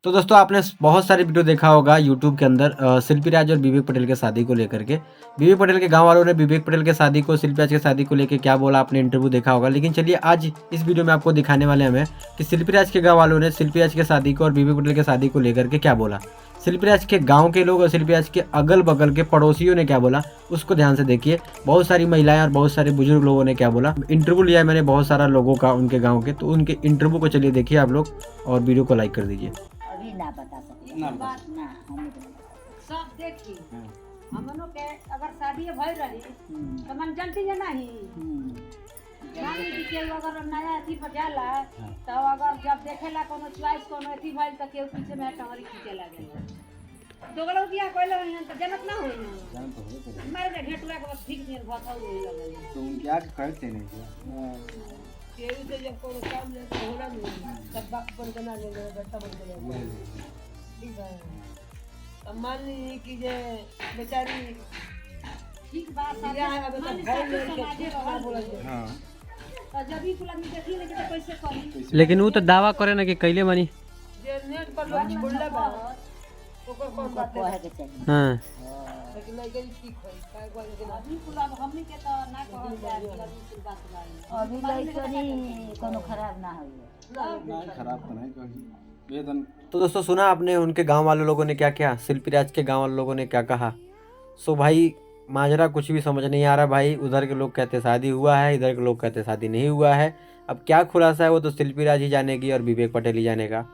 तो दोस्तों आपने बहुत सारे वीडियो देखा होगा यूट्यूब के अंदर शिल्पी राज और विवेक पटेल के शादी को लेकर के। विवेक पटेल के गाँव वालों ने विवेक पटेल के शादी को शिल्पी राज की शादी को लेके क्या बोला, आपने इंटरव्यू देखा होगा। लेकिन चलिए आज इस वीडियो में आपको दिखाने वाले हम हैं कि शिल्पी राज के गाँव वालों ने शिल्पी राज की शादी को और विवेक पटेल की शादी को लेकर के क्या बोला। शिल्पी राज के गाँव के लोग और शिल्पी राज के अगल-बगल के पड़ोसियों ने क्या बोला, उसको ध्यान से देखिए। बहुत सारी महिलाएँ और बहुत सारे बुजुर्ग लोगों ने क्या बोला। इंटरव्यू लिया है मैंने बहुत सारा लोगों का उनके गाँव के, तो उनके इंटरव्यू को चलिए देखिए आप लोग और वीडियो को लाइक कर दीजिए। अभी ना बता सकते ना बात ना हम नहीं बता सब देखी हाँ। हमनों के अगर शादी भई रही तो मन जानती है नहीं मान लीजिए कि अगर नया अथी पर जाला तो अगर जब देखेला कोनो चॉइस कोनो अथी भइल तो केहू पीछे में टंगरी खींचे लागेला दोगलो दिया कोइला हन तो जनत ना होई ना जान तो हो तो मारे के घेटुआ के बस ठीक नियर भाताऊ होई लगल तो उनके आगे करते नहीं क्या केहू से जब कोनो काम ले तो होला नहीं तब बाप बन के ना ले बेटा बन के ले ठीक है अब मान ली कि जे बेचारी ठीक बात है अब तो भाई ले के बोला हाँ तो जब भी पुला में देखी लेके तो कैसे करी लेकिन वो तो दावा करे ना कि कैले बनी। जे नेट पर लोग छोड़ले बा ओकर कौन बात है कहे के चाहिए हाँ लेकिन लइका ठीक होई काय कोई लेकिन अभी पुला हमनी के तो ना कहल जाए कि अभी कुल बात लाई अभी लइकनी कोनो खराब ना होई नहीं खराब तो नहीं कही वेदन तो दोस्तों सुना आपने उनके गांव वाले लोगों ने क्या क्या, शिल्पी राज के गांव वाले लोगों ने क्या कहा। सो भाई माजरा कुछ भी समझ नहीं आ रहा भाई। उधर के लोग कहते शादी हुआ है, इधर के लोग कहते शादी नहीं हुआ है। अब क्या खुलासा है वो तो शिल्पी राज ही जानेगी और विवेक पटेल ही जानेगा।